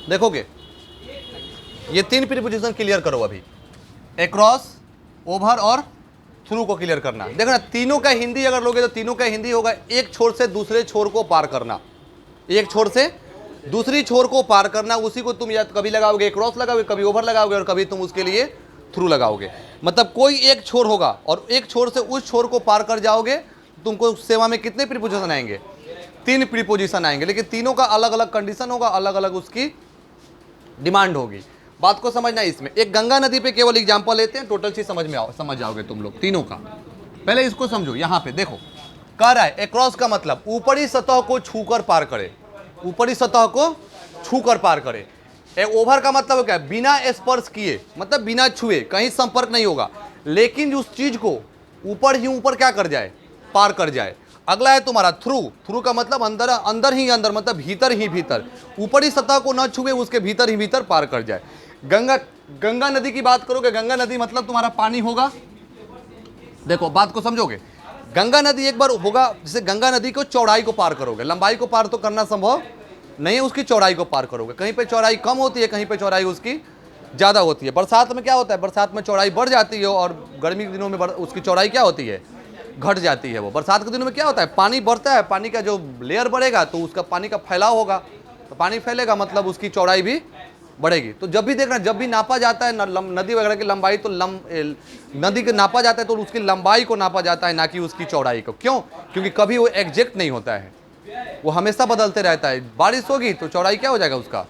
देखोगे ये 3 preposition clear करो अभी, अक्रॉस, ओवर और थ्रू को क्लियर करना। देखो ना, तीनों का हिंदी अगर लोगे तो तीनों का हिंदी होगा एक छोर से दूसरे छोर को पार करना, एक छोर से दूसरी छोर को पार करना। उसी को तुम या कभी लगाओगे क्रॉस लगाओगे, कभी ओवर लगाओगे और कभी तुम उसके लिए थ्रू लगाओगे। मतलब कोई एक छोर होगा और एक छोर से उस छोर को पार कर जाओगे, तुमको सेवा में कितने प्रीपोजिशन आएंगे? 3 प्रीपोजिशन आएंगे, लेकिन तीनों का अलग अलग कंडीशन होगा, अलग अलग उसकी डिमांड होगी। बात को समझना है। इसमें एक गंगा नदी पे केवल एग्जांपल लेते हैं, टोटल चीज समझ जाओगे तुम लोग तीनों का। पहले इसको समझो। यहाँ पे देखो कह रहा है अक्रॉस का मतलब ऊपरी सतह को छूकर पार करे, ऊपरी सतह को छूकर पार करे। ओवर का मतलब क्या है? बिना स्पर्श किए, मतलब बिना छुए, कहीं संपर्क नहीं होगा, लेकिन उस चीज को ऊपर ही ऊपर क्या कर जाए? पार कर जाए। अगला है तुम्हारा थ्रू। थ्रू का मतलब अंदर, अंदर ही अंदर, मतलब भीतर ही भीतर, ऊपरी सतह को न छुए, उसके भीतर ही भीतर पार कर जाए। गंगा नदी की बात करोगे, गंगा नदी मतलब तुम्हारा पानी होगा। देखो बात को समझोगे, गंगा नदी एक बार होगा, जैसे गंगा नदी को चौड़ाई को पार करोगे, लंबाई को पार तो करना संभव नहीं है, उसकी चौड़ाई को पार करोगे। कहीं पे चौड़ाई कम होती है, कहीं पे चौड़ाई उसकी ज़्यादा होती है। बरसात में क्या होता है? बरसात में चौड़ाई बढ़ जाती है और गर्मी के दिनों में उसकी चौड़ाई क्या होती है? घट जाती है। वो बरसात के दिनों में क्या होता है? पानी बढ़ता है, पानी का जो लेयर बढ़ेगा तो उसका पानी का फैलाव होगा, तो पानी फैलेगा मतलब उसकी चौड़ाई भी बढ़ेगी। तो जब भी देखना, जब भी नापा जाता है नदी वगैरह की लंबाई, तो नदी को नापा जाता है तो उसकी लंबाई को नापा जाता है, ना कि उसकी चौड़ाई को। क्यों? क्योंकि कभी वो एग्जैक्ट नहीं होता है, वो हमेशा बदलते रहता है। बारिश होगी तो चौड़ाई क्या हो जाएगा? उसका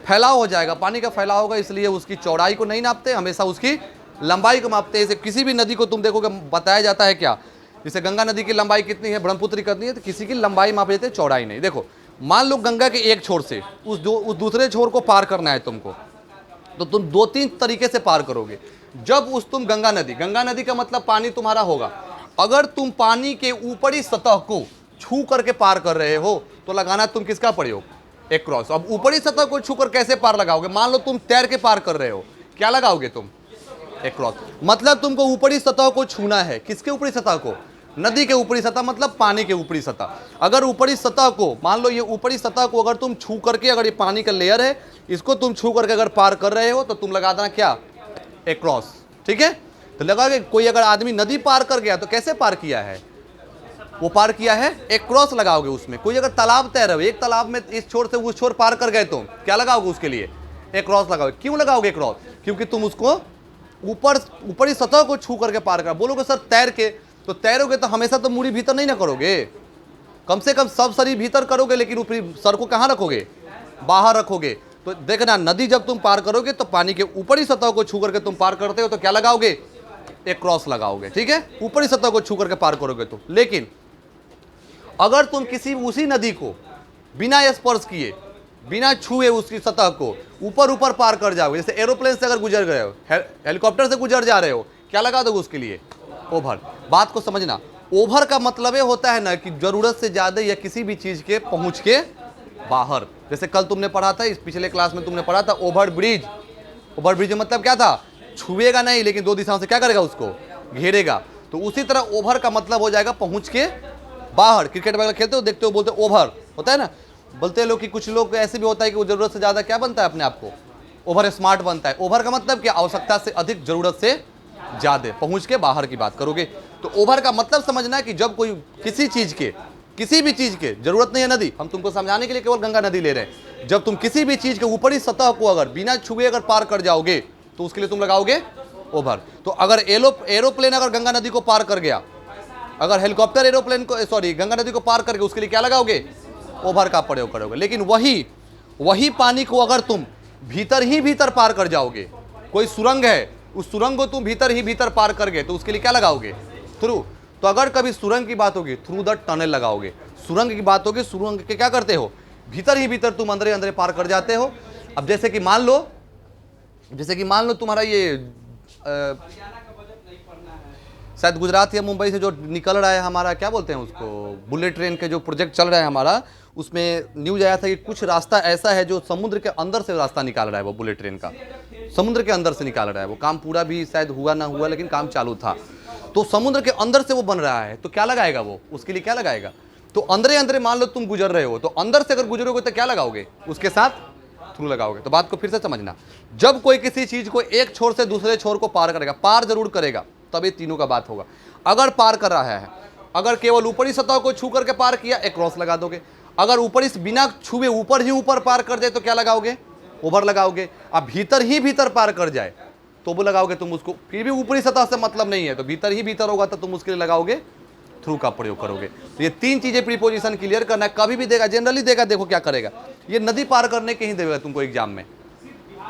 फैलाव हो जाएगा, पानी का फैलाव होगा, इसलिए उसकी चौड़ाई को नहीं नापते, हमेशा उसकी लंबाई को मापते हैं। जैसे किसी भी नदी को तुम देखोगे बताया जाता है क्या, जैसे गंगा नदी की लंबाई कितनी है, ब्रह्मपुत्र कितनी है, तो किसी की लंबाई मापी जाती है, चौड़ाई नहीं। देखो मान लो गंगा के एक छोर से उस दूसरे छोर को पार करना है तुमको, तो तुम 2-3 तरीके से पार करोगे। जब तुम गंगा नदी का मतलब पानी तुम्हारा होगा। अगर तुम पानी के ऊपरी सतह को छू करके पार कर रहे हो तो लगाना तुम किसका प्रयोग? अक्रॉस। अब ऊपरी सतह को छू कर कैसे पार लगाओगे? मान लो तुम तैर के पार कर रहे हो, क्या लगाओगे तुम? अक्रॉस। मतलब तुमको ऊपरी सतह को छूना है। किसके ऊपरी सतह को? नदी के ऊपरी सतह, मतलब पानी के ऊपरी सतह। अगर ऊपरी सतह को, मान लो ये ऊपरी सतह को अगर तुम छू करके, अगर ये पानी का लेयर है, इसको तुम छू करके अगर पार कर रहे हो तो तुम लगा देना क्या? अक्रॉस। ठीक है, तो लगा के कोई अगर आदमी नदी पार कर गया तो कैसे पार किया है? वो पार किया है, अक्रॉस लगाओगे उसमें। कोई अगर तालाब तैर रहे हो, एक तालाब में इस छोर से उस छोर पार कर गए, तुम क्या लगाओगे उसके लिए? अक्रॉस लगाओगे। क्यों लगाओगे अक्रॉस? क्योंकि तुम उसको ऊपरी सतह को छू करके पार कर। बोलोगे सर तैर के, तो तैरोगे तो हमेशा तो मुड़ी भीतर नहीं ना करोगे, कम से कम सब शरीर भीतर करोगे, लेकिन ऊपरी सर को कहाँ रखोगे? बाहर रखोगे। तो देखना, नदी जब तुम पार करोगे तो पानी के ऊपरी सतह को छू करके तुम पार करते हो, तो क्या लगाओगे? अक्रॉस लगाओगे। ठीक है, ऊपरी सतह को छू करके पार करोगे तो। लेकिन अगर तुम किसी उसी नदी को बिना स्पर्श किए, बिना छुए उसकी सतह को ऊपर ऊपर पार कर जाओगे, जैसे एरोप्लेन से अगर गुजर गए हो, हेलीकॉप्टर से गुजर जा रहे हो, क्या लगा दोगे उसके लिए? ओवर। बात को समझना, ओवर का मतलब ये होता है ना कि जरूरत से ज्यादा या किसी भी चीज के पहुंच के बाहर। जैसे कल तुमने पढ़ा था, इस पिछले क्लास में तुमने पढ़ा था ओवर ब्रिज। ओवर ब्रिज मतलब क्या था? छुएगा नहीं, लेकिन 2 दिशाओं से क्या करेगा? उसको घेरेगा। तो उसी तरह ओवर का मतलब हो जाएगा पहुंच के बाहर। क्रिकेट वगैरह खेलते हो, देखते हो, बोलते ओवर होता है ना, बोलते हैं लोग कि कुछ लोग ऐसे भी होता है कि वो जरूरत से ज्यादा क्या बनता है अपने आप को? ओवर स्मार्ट बनता है। ओवर का मतलब क्या? आवश्यकता से अधिक, जरूरत से ज्यादा, पहुंच के बाहर की बात करोगे। तो ओवर का मतलब समझना है कि जब कोई किसी चीज के, किसी भी चीज के, जरूरत नहीं है नदी, हम तुमको समझाने के लिए केवल गंगा नदी ले रहे हैं। जब तुम किसी भी चीज के ऊपरी सतह को अगर बिना छुए अगर पार कर जाओगे तो उसके लिए तुम लगाओगे ओवर। तो अगर एरोप्लेन अगर गंगा नदी को पार कर गया, अगर हेलीकॉप्टर एरोप्लेन को, सॉरी, गंगा नदी को पार करके, उसके लिए क्या लगाओगे? ओवर का प्रयोग करोगे। लेकिन वही पानी को अगर तुम भीतर ही भीतर पार कर जाओगे, कोई सुरंग है, उस सुरंग को तुम भीतर ही भीतर पार कर गए, तो उसके लिए क्या लगाओगे? थ्रू। तो अगर कभी सुरंग की बात होगी, थ्रू द टनल लगाओगे। सुरंग की बात होगी, सुरंग के क्या करते हो? भीतर ही भीतर तुम अंदर अंदर पार कर जाते हो। अब जैसे कि मान लो तुम्हारा ये शायद गुजरात या मुंबई से जो निकल रहा है हमारा, क्या बोलते हैं उसको, बुलेट ट्रेन के जो प्रोजेक्ट चल रहा है हमारा, उसमें न्यूज आया था कि कुछ रास्ता ऐसा है जो समुद्र के अंदर से रास्ता निकाल रहा है, वो बुलेट ट्रेन का समुद्र के अंदर से निकाल रहा है। वो काम पूरा भी शायद हुआ ना हुआ, लेकिन काम चालू था। तो समुद्र के अंदर से वो बन रहा है, तो क्या लगाएगा वो? उसके लिए क्या लगाएगा? तो अंदर मान लो तुम गुजर रहे हो, तो अंदर से अगर गुजरोगे तो क्या लगाओगे? उसके साथ थ्रू लगाओगे। तो बात को फिर से समझना, जब कोई किसी चीज को एक छोर से दूसरे छोर को पार करेगा, पार जरूर करेगा, तब ये तीनों का बात होगा। अगर पार कर रहा है, अगर केवल ऊपरी सतह को छू करके पार किया, एक क्रॉस लगा दोगे। अगर ऊपरी बिना छुए ऊपर ही ऊपर पार कर जाए तो क्या लगाओगे? ओवर लगाओगे। अब भीतर ही भीतर पार कर जाए तो वो लगाओगे तुम उसको, फिर भी ऊपरी सतह से मतलब नहीं है तो भीतर ही भीतर होगा तो तुम उसके लिए लगाओगे थ्रू का प्रयोग करोगे। तो ये तीन चीजें प्रीपोजिशन क्लियर करना है। कभी भी देगा, जनरली देगा, देखो क्या करेगा, ये नदी पार करने के ही देगा तुमको एग्जाम में,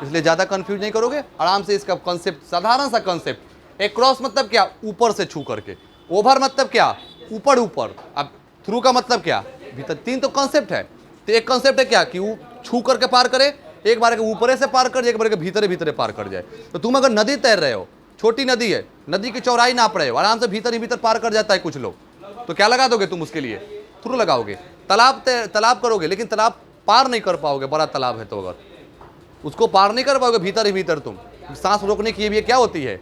इसलिए ज्यादा कंफ्यूज नहीं करोगे, आराम से इसका कॉन्सेप्ट, साधारण सा कॉन्सेप्ट। एक क्रॉस मतलब क्या? ऊपर से छू करके। ओवर मतलब क्या? ऊपर ऊपर। अब थ्रू का मतलब क्या? भीतर। तीन तो कॉन्सेप्ट है। तो एक कॉन्सेप्ट है क्या कि वो छू करके पार करे, एक बार के ऊपर से पार कर जाए, एक बार के भीतर भीतर पार कर जाए। तो तुम अगर नदी तैर रहे हो, छोटी नदी है, नदी की चौड़ाई नाप रहे हो, आराम से भीतर ही भीतर पार कर जाता है कुछ लोग, तो क्या लगा दोगे तुम उसके लिए? थ्रू लगाओगे। तालाब करोगे, लेकिन तालाब पार नहीं कर पाओगे, बड़ा तालाब है तो अगर उसको पार नहीं कर पाओगे भीतर ही भीतर तुम। सांस रोकने की भी क्या होती है,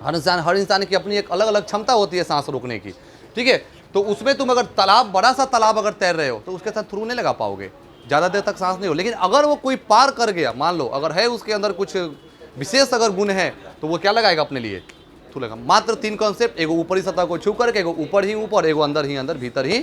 हर इंसान की अपनी एक अलग अलग क्षमता होती है सांस रोकने की, ठीक है। तो उसमें तुम अगर तालाब, बड़ा सा तालाब अगर तैर रहे हो तो उसके साथ थ्रू नहीं लगा पाओगे, ज़्यादा देर तक सांस नहीं हो। लेकिन अगर वो कोई पार कर गया, मान लो अगर है उसके अंदर कुछ विशेष अगर गुण है, तो वो क्या लगाएगा अपने लिए? थ्रू लगा। मात्र तीन कॉन्सेप्ट, एगो ऊपरी सतह को छू करके, एगो ऊपर ही ऊपर, एगो अंदर ही अंदर, भीतर ही